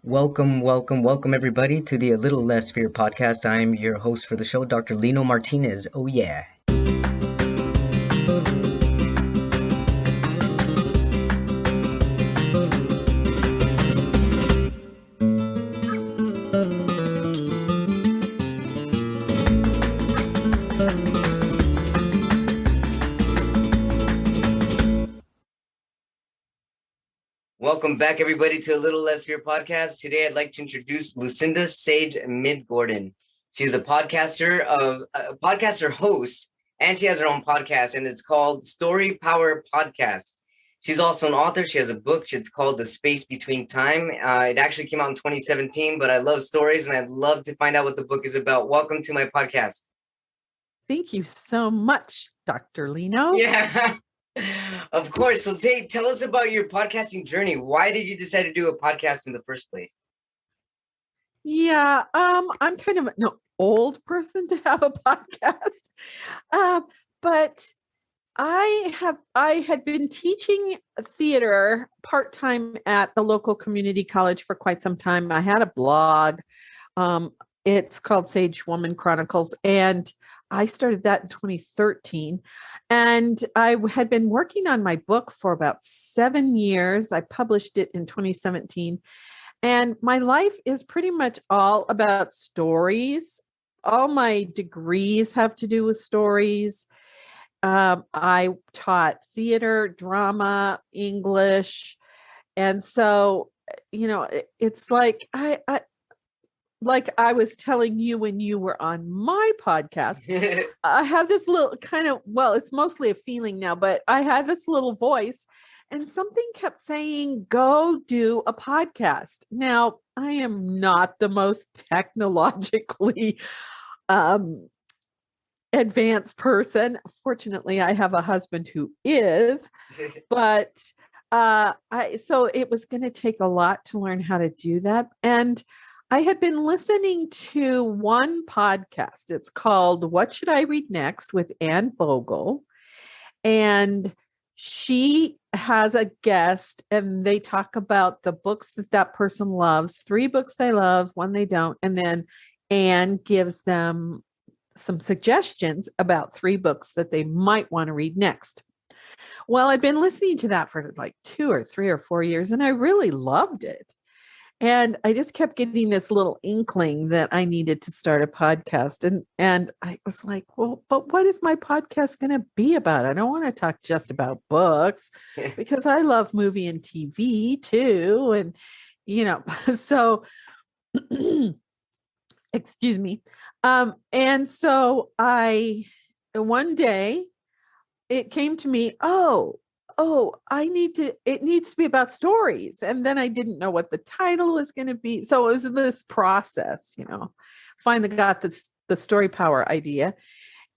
Welcome, everybody, to the A Little Less Fear podcast. I'm your host for the show, Dr. Lino Martinez. Oh, yeah. Welcome back, everybody, to A Little Less Fear podcast. Today, I'd like to introduce Lucinda Sage-Midgorden. She's a podcaster host, and she has her own podcast, and it's called Story Power Podcast. She's also an author. She has a book. It's called The Space Between Time. It actually came out in 2017, but I love stories, and I'd love to find out what the book is about. Welcome to my podcast. Thank you so much, Dr. Lino. Yeah. Of course. So tell us about your podcasting journey. Why did you decide to do a podcast in the first place? Yeah, I'm kind of an old person to have a podcast. But I had been teaching theater part-time at the local community college for quite some time. I had a blog. It's called Sage Woman Chronicles, and I started that in 2013. And I had been working on my book for about 7 years. I published it in 2017. And my life is pretty much all about stories. All my degrees have to do with stories. I taught theater, drama, English. And so, it's like like I was telling you when you were on my podcast, I have this little it's mostly a feeling now, but I had this little voice and something kept saying, go do a podcast. Now, I am not the most technologically advanced person. Fortunately, I have a husband who is, but so it was going to take a lot to learn how to do that. And I had been listening to one podcast. It's called What Should I Read Next with Anne Bogle. And she has a guest and they talk about the books that person loves, 3 books they love, 1 they don't. And then Anne gives them some suggestions about 3 books that they might want to read next. Well, I'd been listening to that for like 2 or 3 or 4 years, and I really loved it. And I just kept getting this little inkling that I needed to start a podcast. And I was like, well, but what is my podcast going to be about? I don't want to talk just about books because I love movie and TV too. And, so, excuse me. And so one day it came to me, it needs to be about stories. And then I didn't know what the title was going to be. So it was this process, finally got the story power idea.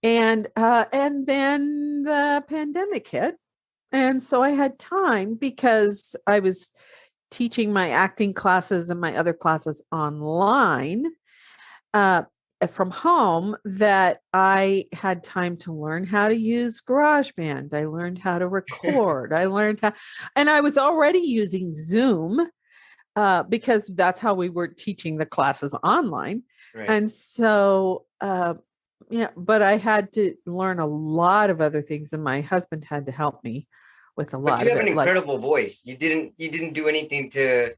And then the pandemic hit. And so I had time because I was teaching my acting classes and my other classes online, from home, that I had time to learn how to use GarageBand. I learned how to record. And I was already using Zoom because that's how we were teaching the classes online. Right. And so, but I had to learn a lot of other things, and my husband had to help me with a lot of it. But you have an incredible voice. You didn't do anything to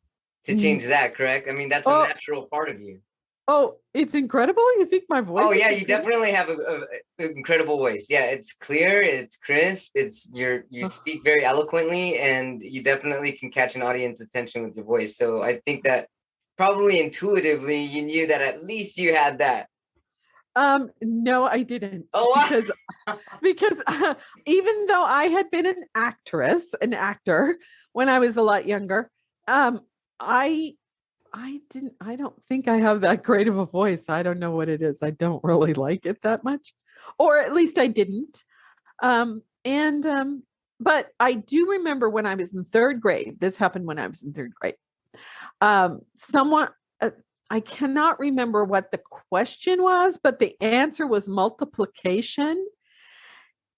change that, correct? I mean, that's a natural part of you. Oh, it's incredible. You think my voice? Oh yeah, you definitely have an incredible voice. Yeah, it's clear, it's crisp, you speak very eloquently, and you definitely can catch an audience attention with your voice. So I think that probably intuitively you knew that at least you had that. No, I didn't. Oh, because even though I had been an actor when I was a lot younger, I don't think I have that great of a voice. I don't know what it is. I don't really like it that much, or at least I didn't. But I do remember when I was in 3rd grade, this happened when I was in 3rd grade. I cannot remember what the question was, but the answer was multiplication.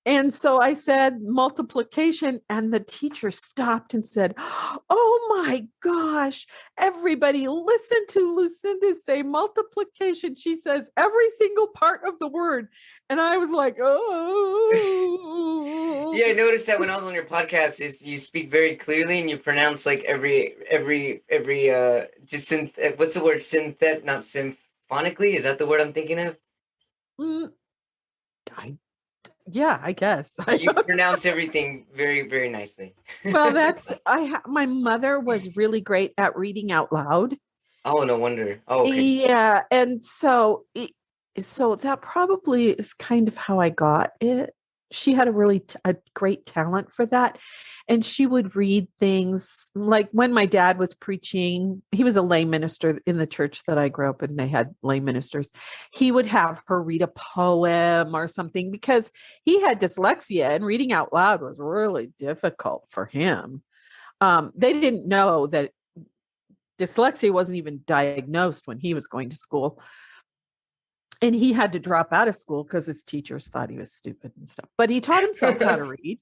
And so I said multiplication, and the teacher stopped and said, "Oh my gosh, everybody listen to Lucinda say multiplication. She says every single part of the word." And I was like, "Oh." Yeah, I noticed that when I was on your podcast, is you speak very clearly and you pronounce like every just what's the word, synthet, not symphonically? Is that the word I'm thinking of? Mm, yeah, I guess. You pronounce everything very, very nicely. Well, my mother was really great at reading out loud. Oh, no wonder. Oh, okay. Yeah, and so that probably is kind of how I got it. She had a great talent for that, and she would read things like when my dad was preaching. He was a lay minister in the church that I grew up in. They had lay ministers. He would have her read a poem or something because he had dyslexia, and reading out loud was really difficult for him. They didn't know that dyslexia wasn't even diagnosed when he was going to school. And he had to drop out of school because his teachers thought he was stupid and stuff. But he taught himself how to read,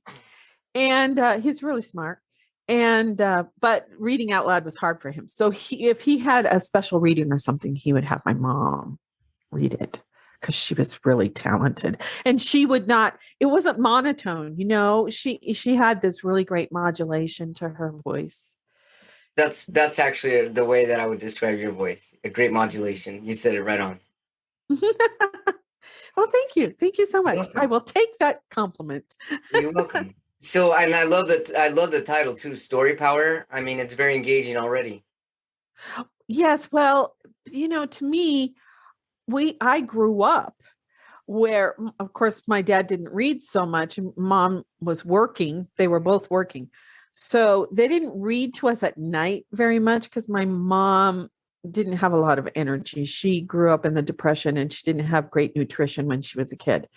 and he's really smart. And but reading out loud was hard for him. So if he had a special reading or something, he would have my mom read it because she was really talented. And she would not. It wasn't monotone, you know. She had this really great modulation to her voice. That's actually the way that I would describe your voice. A great modulation. You said it right on. Well, thank you. Thank you so much. Welcome. I will take that compliment. You're welcome. So, and I love the title too, Story Power. I mean, it's very engaging already. Yes, well, to me, I grew up where, of course, my dad didn't read so much, and mom was working. They were both working. So they didn't read to us at night very much because my mom didn't have a lot of energy. She grew up in the Depression, and she didn't have great nutrition when she was a kid.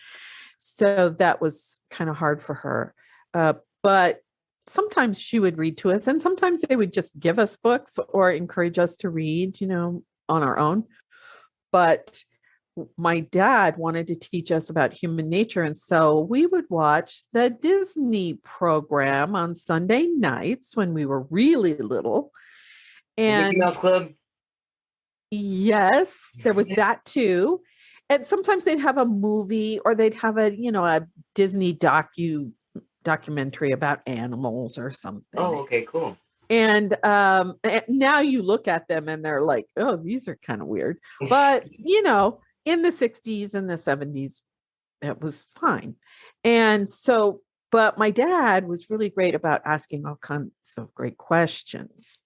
So that was kind of hard for her. But sometimes she would read to us, and sometimes they would just give us books or encourage us to read, on our own. But my dad wanted to teach us about human nature. And so we would watch the Disney program on Sunday nights when we were really little. And Mickey Mouse Club. Yes, there was that too. And sometimes they'd have a movie, or they'd have a Disney documentary about animals or something. Oh, okay, cool. And now you look at them and they're like, oh, these are kind of weird. But, in the 60s and the 70s, it was fine. And so, but my dad was really great about asking all kinds of great questions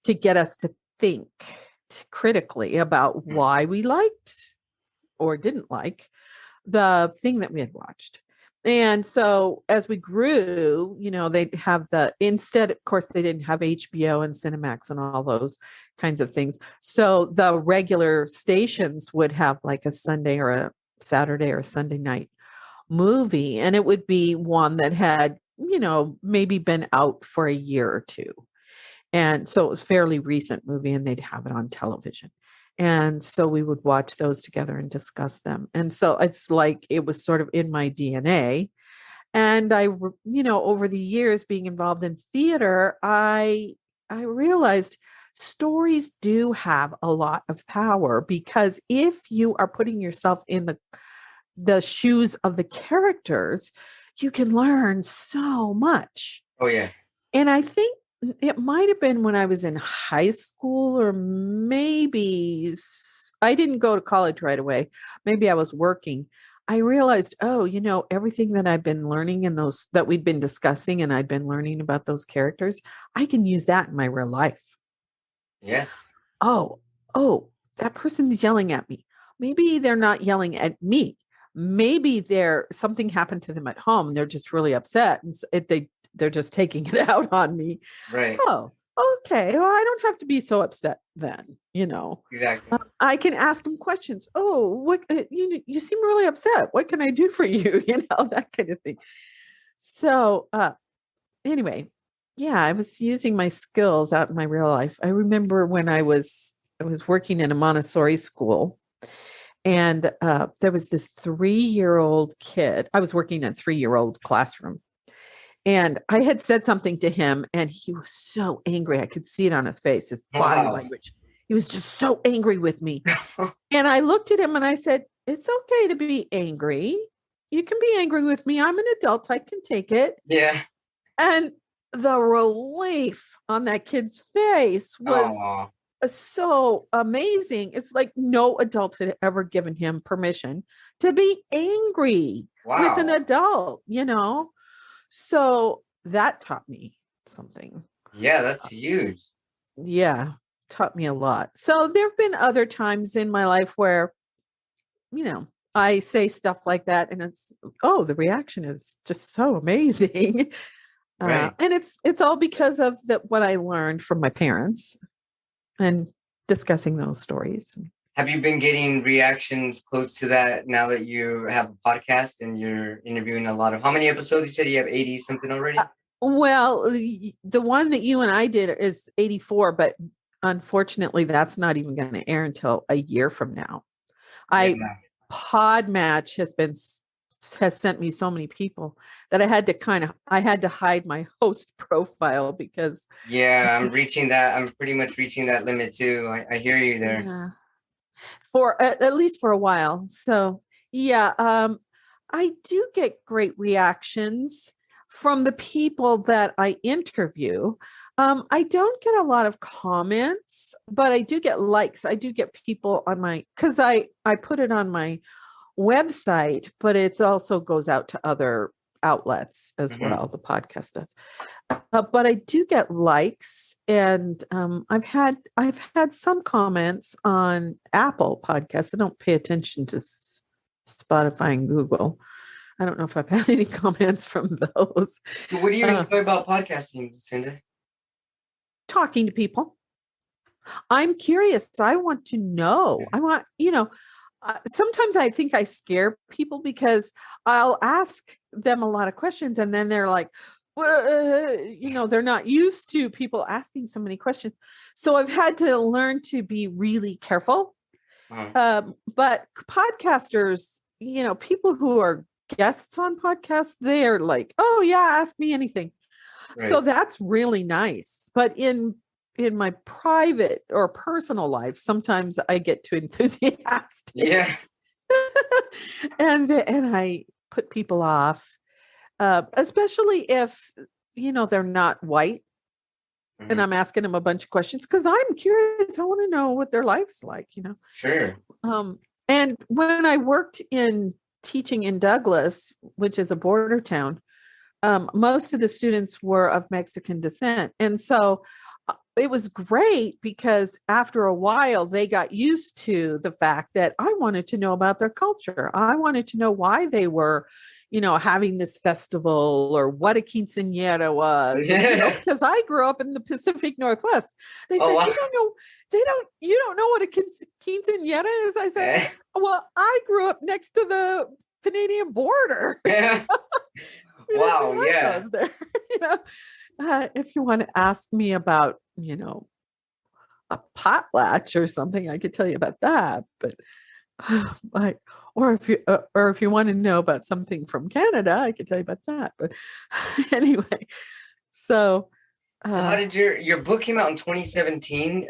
to get us to think critically about why we liked or didn't like the thing that we had watched. And so as we grew, they'd have instead, of course, they didn't have HBO and Cinemax and all those kinds of things. So the regular stations would have like a Sunday or a Saturday or a Sunday night movie. And it would be one that had, maybe been out for a year or two. And so it was a fairly recent movie, and they'd have it on television. And so we would watch those together and discuss them. And so it's like it was sort of in my DNA. And I, over the years being involved in theater, I realized stories do have a lot of power, because if you are putting yourself in the shoes of the characters, you can learn so much. Oh, yeah. And I think it might have been when I was in high school, or maybe I didn't go to college right away. Maybe I was working. I realized, everything that I've been learning in those that we'd been discussing, and I'd been learning about those characters, I can use that in my real life. Yeah. Oh, that person is yelling at me. Maybe they're not yelling at me. Maybe something happened to them at home. They're just really upset, and so they're just taking it out on me. Right. Oh, okay. Well, I don't have to be so upset then, Exactly. I can ask them questions. Oh, what, you seem really upset. What can I do for you? That kind of thing. So, anyway, yeah, I was using my skills out in my real life. I remember when I was working in a Montessori school, And there was this 3-year-old kid. I was working in a 3-year-old classroom. And I had said something to him, and he was so angry. I could see it on his face, his body Wow. language. He was just so angry with me. And I looked at him and I said, it's okay to be angry. You can be angry with me. I'm an adult. I can take it. Yeah. And the relief on that kid's face was Aw. so amazing. It's like no adult had ever given him permission to be angry with an Wow. adult, you know? So that taught me something. Yeah, that's huge. Yeah, taught me a lot. So there have been other times in my life where, you know, I say stuff like that and it's, oh, the reaction is just so amazing. Right. And it's all because of what I learned from my parents and discussing those stories. Have you been getting reactions close to that now that you have a podcast and you're interviewing a lot of, how many episodes? You said you have 80 something already? Well, the one that you and I did is 84, but unfortunately, that's not even going to air until a year from now. Yeah. Podmatch has sent me so many people that I had to hide my host profile because Yeah, I'm pretty much reaching that limit too. I hear you there. yeah, for at least for a while. So yeah, I do get great reactions from the people that I interview. I don't get a lot of comments, but I do get likes. I do get people on because I put it on my website, but it also goes out to other outlets as well. The podcast does. But I do get likes, and I've had some comments on Apple Podcasts. I don't pay attention to Spotify and Google. I don't know if I've had any comments from those. What do you enjoy about podcasting, Lucinda? Talking to people. I'm curious. I want to know. I want, sometimes I think I scare people because I'll ask them a lot of questions and then they're like, well, they're not used to people asking so many questions. So I've had to learn to be really careful. But podcasters, people who are guests on podcasts, they're like, oh yeah, ask me anything. Right. So that's really nice. But in my private or personal life, sometimes I get too enthusiastic. Yeah. and I put people off, especially if, they're not white. Mm-hmm. And I'm asking them a bunch of questions because I'm curious. I want to know what their life's like, Sure. And when I worked in teaching in Douglas, which is a border town, most of the students were of Mexican descent. And so it was great because after a while, they got used to the fact that I wanted to know about their culture. I wanted to know why they were, having this festival or what a quinceañera was. Because I grew up in the Pacific Northwest. They said, wow. You don't know what a quinceañera is? I said, well, I grew up next to the Canadian border. Yeah. Wow. Yeah. If you want to ask me about, a potlatch or something, I could tell you about that. But or if you want to know about something from Canada, I could tell you about that. But anyway, so how did your book came out in 2017?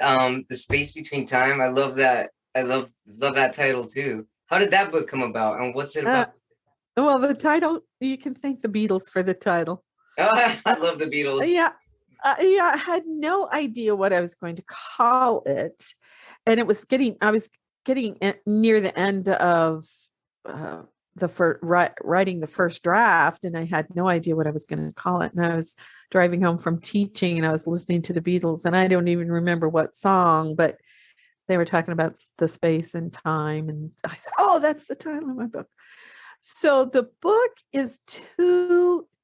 The Space Between Time. I love that. I love that title too. How did that book come about, and what's it about? Well, the title, you can thank the Beatles for the title. Oh, I love the Beatles. Yeah. I had no idea what I was going to call it. And I was getting near the end of writing the first draft, and I had no idea what I was going to call it. And I was driving home from teaching and I was listening to the Beatles, and I don't even remember what song, but they were talking about the space and time. And I said, oh, that's the title of my book. So the book is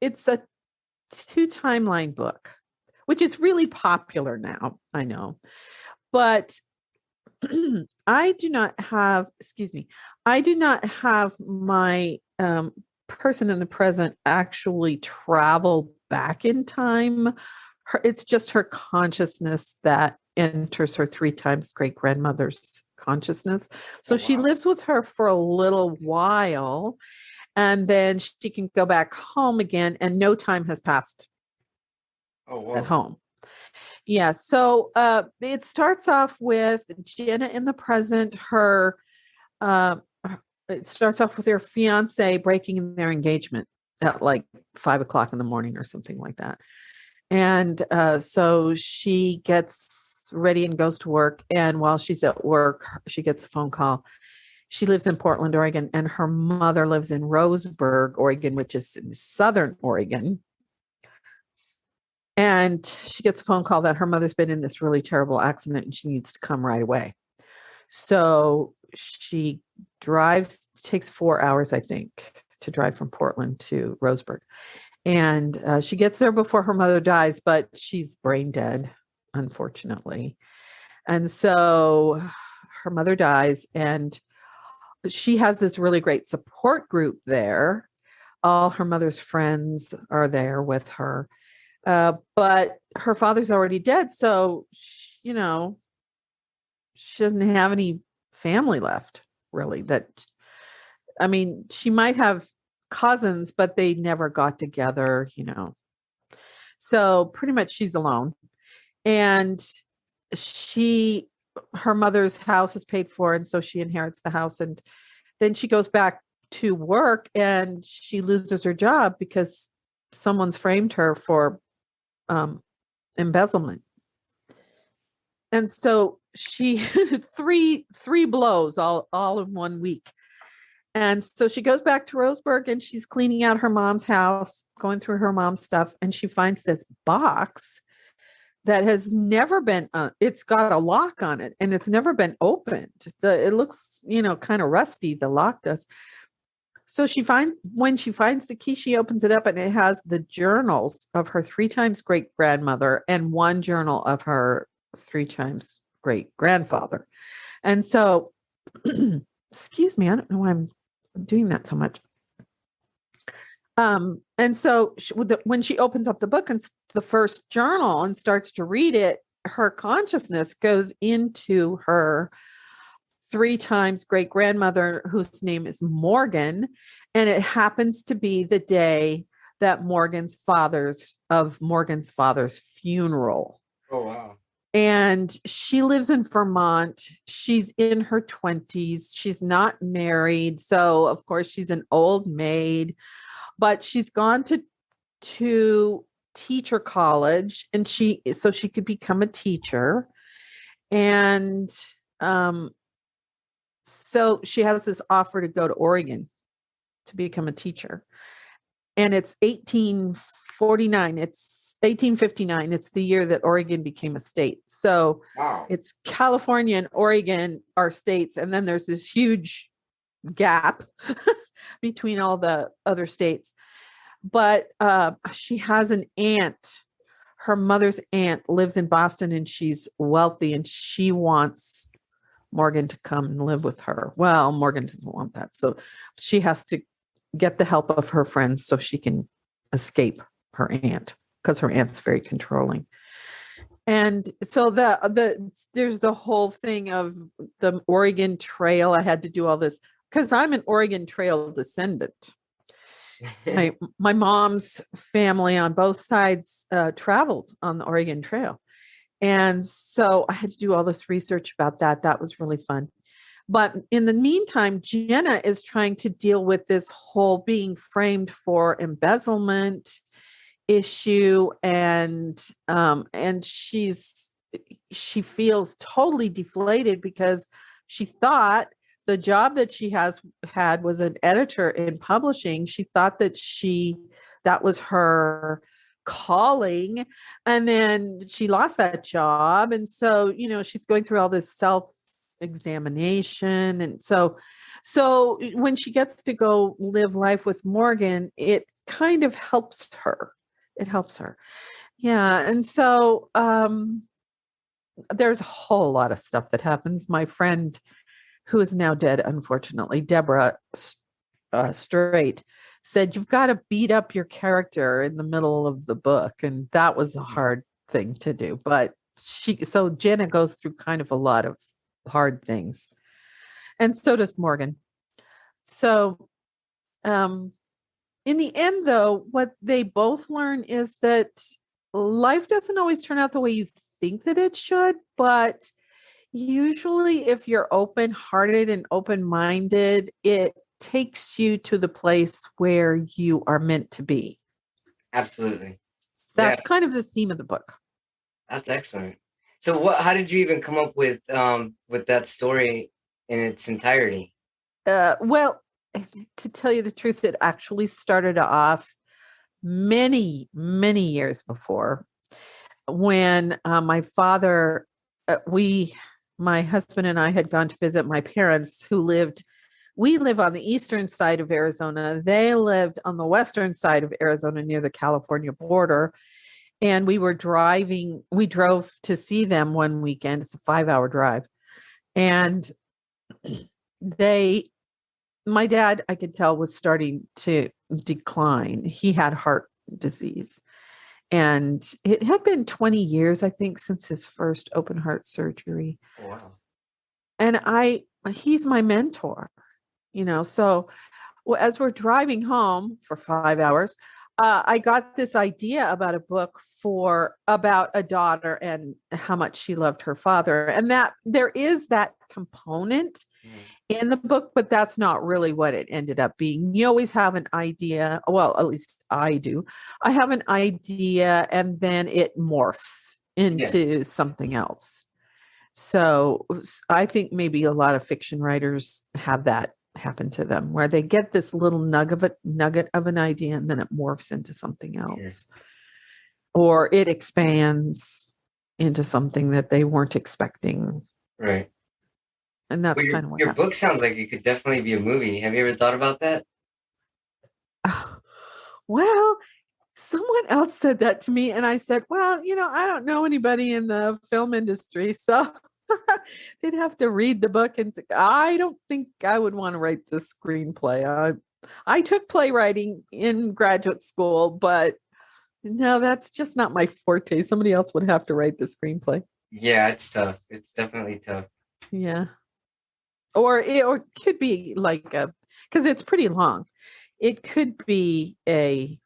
it's a 2-timeline book, which is really popular now, I know. But I do not have my person in the present actually travel back in time. It's just her consciousness that enters her 3 times great grandmother's consciousness. So Oh, she wow. lives with her for a little while, and then she can go back home again, and no time has passed Oh, at whoa. home. Yeah. So it starts off with Jenna in the present. Uh, it starts off with her fiance breaking their engagement at like 5 o'clock in the morning or something like that. And so she gets ready and goes to work. And while she's at work, she gets a phone call. She lives in Portland, Oregon, and her mother lives in Roseburg, Oregon, which is in southern Oregon. And she gets a phone call that her mother's been in this really terrible accident and she needs to come right away. So she drives, takes 4 hours, I think, to drive from Portland to Roseburg. And she gets there before her mother dies, but she's brain dead, unfortunately. And so her mother dies, and she has this really great support group there. All her mother's friends are there with her. But her father's already dead. So, she doesn't have any family left, really. I mean, she might have cousins, but they never got together. So pretty much she's alone. And her mother's house is paid for, and so she inherits the house. And then she goes back to work and she loses her job because someone's framed her for embezzlement. And so she three blows all in 1 week. And so she goes back to Roseburg and she's cleaning out her mom's house, going through her mom's stuff, and she finds this box that has never been it's got a lock on it and it's never been opened. It looks, kind of rusty, the lock does. So when she finds the key, she opens it up and it has the journals of her 3 times great grandmother and 1 journal of her 3 times great grandfather. And so, excuse me, I don't know why I'm doing that so much. And so when she opens up the book and the first journal and starts to read it, her consciousness goes into her 3 times great grandmother, whose name is Morgan. And it happens to be the day that Morgan's father's funeral. Oh, wow. And she lives in Vermont. She's in her 20s. She's not married. So of course she's an old maid, but she's gone to teacher college and so she could become a teacher. And so she has this offer to go to Oregon to become a teacher. And it's 1859. It's 1859. It's the year that Oregon became a state. So Wow. It's California and Oregon are states. And then there's this huge gap between all the other states. But she has an aunt. Her mother's aunt lives in Boston and she's wealthy and she wants Morgan to come and live with her. Well, Morgan doesn't want that. So she has to get the help of her friends so she can escape her aunt because her aunt's very controlling. And so there's the whole thing of the Oregon Trail. I had to do all this because I'm an Oregon Trail descendant. My mom's family on both sides traveled on the Oregon Trail. And so I had to do all this research about that. That was really fun. But in the meantime, Jenna is trying to deal with this whole being framed for embezzlement issue. And she feels totally deflated because she thought the job that she had was an editor in publishing. She thought that was her calling, and then she lost that job. And so, she's going through all this self-examination. And so when she gets to go live life with Morgan, it kind of helps her. It helps her. Yeah. And so there's a whole lot of stuff that happens. My friend, who is now dead, unfortunately, Deborah Strait, said, you've got to beat up your character in the middle of the book. And that was a hard thing to do. But so Jenna goes through kind of a lot of hard things, and so does Morgan. So, in the end, though, what they both learn is that life doesn't always turn out the way you think that it should, but usually if you're open-hearted and open-minded, it takes you to the place where you are meant to be. Absolutely. That's kind of the theme of the book. That's excellent. So how did you even come up with that story in its entirety? Well, to tell you the truth, it actually started off many, many years before, when my father, my husband and I had gone to visit my parents we live on the eastern side of Arizona. They lived on the western side of Arizona near the California border. And we drove to see them one weekend. It's a 5-hour drive. And my dad, I could tell, was starting to decline. He had heart disease. And it had been 20 years, I think, since his first open heart surgery. Wow. And he's my mentor, so as we're driving home for 5 hours, I got this idea about a book about a daughter and how much she loved her father. And that there is that component in the book, but that's not really what it ended up being. You always have an idea. Well, at least I do. I have an idea and then it morphs into something else. So I think maybe a lot of fiction writers have that happen to them, where they get this little nugget of an idea and then it morphs into something else, or it expands into something that they weren't expecting. Right. And that's kind of what your book sounds like it could definitely be a movie. Have you ever thought about that? Well, someone else said that to me, and I said, well, I don't know anybody in the film industry, so they'd have to read the book, and I don't think I would want to write the screenplay. I took playwriting in graduate school, but no, that's just not my forte. Somebody else would have to write the screenplay. Yeah, it's tough. It's definitely tough. Yeah. Or it could be because it's pretty long. It could be a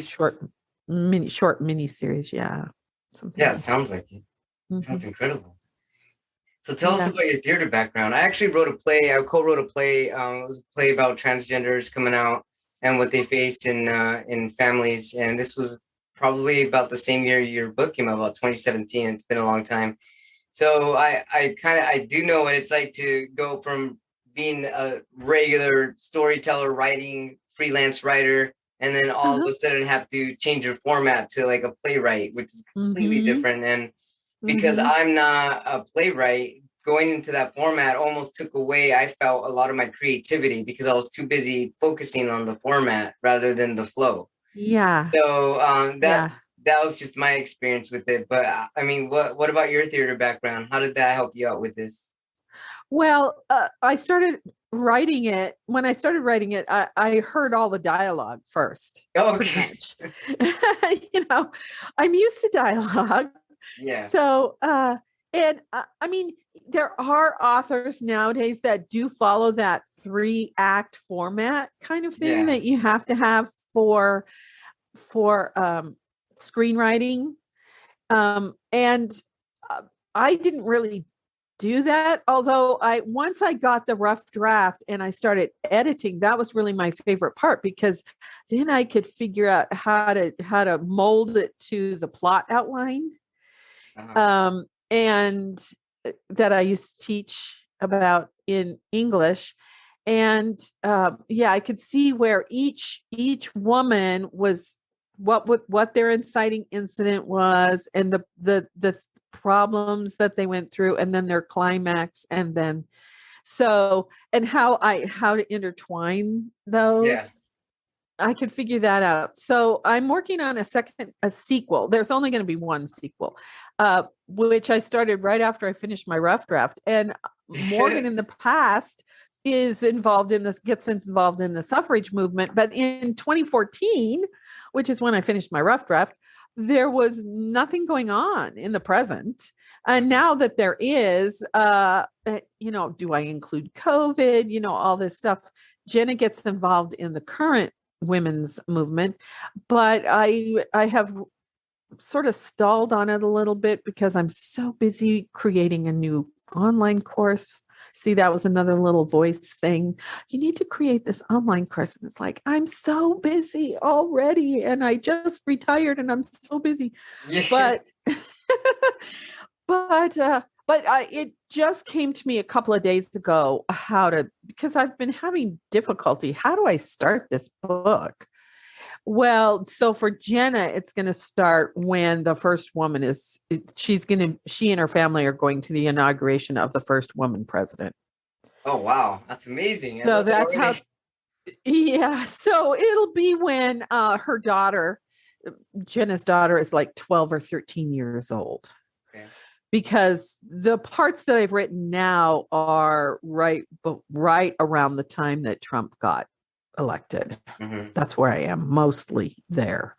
short mini series. Yeah. It sounds like it. Mm-hmm. Sounds incredible. So tell us about your theater background. I actually wrote a play. I co-wrote a play. It was a play about transgenders coming out and what they face in families. And this was probably about the same year your book came out, about 2017. It's been a long time. So I do know what it's like to go from being a regular storyteller, writing, freelance writer, and then all of a sudden have to change your format to like a playwright, which is completely different. And because I'm not a playwright, going into that format almost took away, I felt, a lot of my creativity because I was too busy focusing on the format rather than the flow. Yeah. So that was just my experience with it. But I mean, what about your theater background? How did that help you out with this? Well, I started writing it. When I started writing it, I heard all the dialogue first. Okay. Pretty much. I'm used to dialogue. Yeah. So, and I mean, there are authors nowadays that do follow that 3-act format kind of thing that you have to have for screenwriting. And I didn't really do that. Although once I got the rough draft and I started editing, that was really my favorite part, because then I could figure out how to mold it to the plot outline. And that I used to teach about in English. And I could see where each woman was, what their inciting incident was, and the problems that they went through, and then their climax, and then and how to intertwine those. Yeah. I could figure that out. So I'm working on a sequel. There's only going to be one sequel, which I started right after I finished my rough draft. And Morgan in the past gets involved in the suffrage movement. But in 2014, which is when I finished my rough draft, there was nothing going on in the present. And now that there is, do I include COVID, all this stuff. Jenna gets involved in the current women's movement, but I have sort of stalled on it a little bit because I'm so busy creating a new online course. See, that was another little voice thing. You need to create this online course. And it's like, I'm so busy already. And I just retired and I'm so busy. Yeah. But it just came to me a couple of days ago because I've been having difficulty. How do I start this book? Well, so for Jenna, it's going to start when the first woman she and her family are going to the inauguration of the first woman president. Oh, wow. That's amazing. So that's how, yeah. So it'll be when her daughter, Jenna's daughter, is like 12 or 13 years old. Okay. Because the parts that I've written now are right around the time that Trump got elected. Mm-hmm. That's where I am mostly there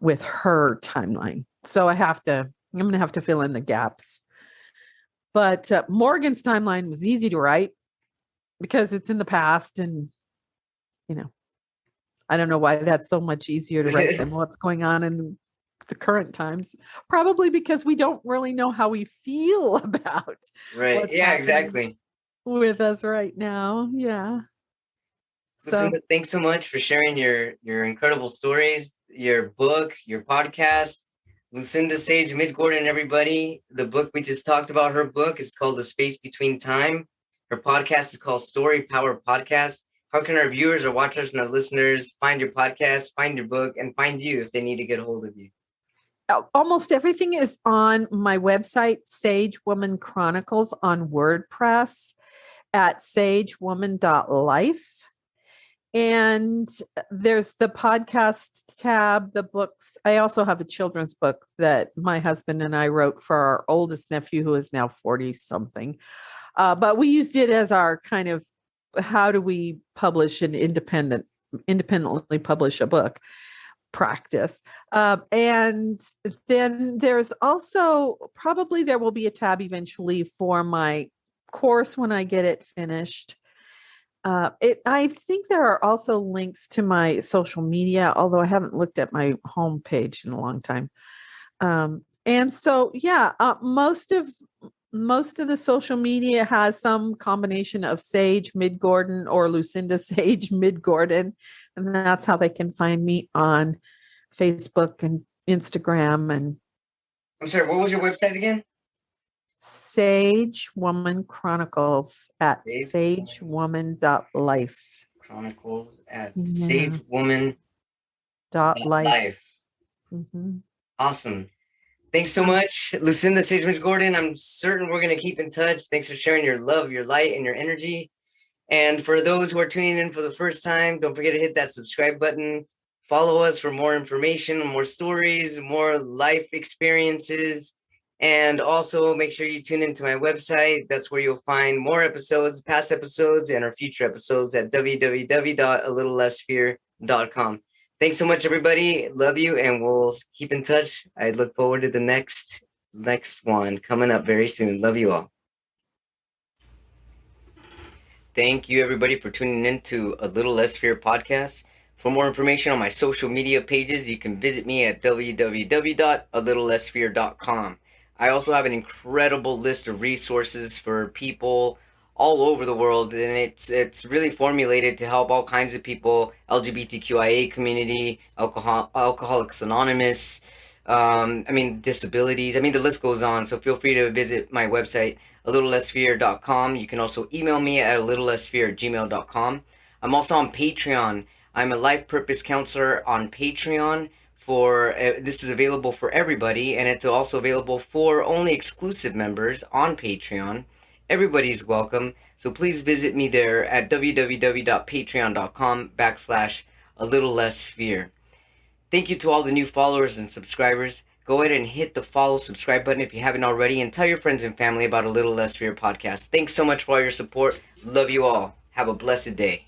with her timeline. So I'm going to have to fill in the gaps. But Morgan's timeline was easy to write because it's in the past, and I don't know why that's so much easier to write than what's going on in the current times. Probably because we don't really know how we feel about right. Yeah, exactly. With us right now. Yeah. Lucinda, thanks so much for sharing your incredible stories, your book, your podcast. Lucinda Sage-Midgorden, everybody. The book we just talked about, her book is called The Space Between Time. Her podcast is called Story Power Podcast. How can our viewers or watchers and our listeners find your podcast, find your book, and find you if they need to get a hold of you? Almost everything is on my website, Sage Woman Chronicles, on WordPress at sagewoman.life. And there's the podcast tab, the books. I also have a children's book that my husband and I wrote for our oldest nephew, who is now 40 something. But we used it as our kind of, how do we publish an independently publish a book practice. And then there's also, probably there will be a tab eventually for my course when I get it finished. I think there are also links to my social media, although I haven't looked at my homepage in a long time. And so, yeah, most of the social media has some combination of Sage-Midgorden or Lucinda Sage-Midgorden, and that's how they can find me on Facebook and Instagram. And I'm sorry, what was your website again? Sage Woman Chronicles at sagewoman.life. Chronicles at sagewoman.life. Mm-hmm. Awesome. Thanks so much, Lucinda Sage-Midgorden. I'm certain we're going to keep in touch. Thanks for sharing your love, your light, and your energy. And for those who are tuning in for the first time, don't forget to hit that subscribe button. Follow us for more information, more stories, more life experiences. And also make sure you tune into my website. That's where you'll find more episodes, past episodes, and our future episodes at www.alittlessfear.com. Thanks so much, everybody. Love you, and we'll keep in touch. I look forward to the next one coming up very soon. Love you all. Thank you, everybody, for tuning in to A Little Less Fear podcast. For more information on my social media pages, you can visit me at www.alittlessfear.com. I also have an incredible list of resources for people all over the world, and it's really formulated to help all kinds of people, LGBTQIA community, Alcoholics Anonymous, disabilities. The list goes on. So feel free to visit my website, alittlessfear.com. You can also email me at alittlessfear@gmail.com. I'm also on Patreon. I'm a life purpose counselor on Patreon. This is available for everybody, and it's also available for only exclusive members on Patreon. Everybody's welcome. So please visit me there at www.patreon.com/alittlessfear. Thank you to all the new followers and subscribers. Go ahead and hit the follow, subscribe button if you haven't already, and tell your friends and family about A Little Less Fear podcast. Thanks so much for all your support. Love you all. Have a blessed day.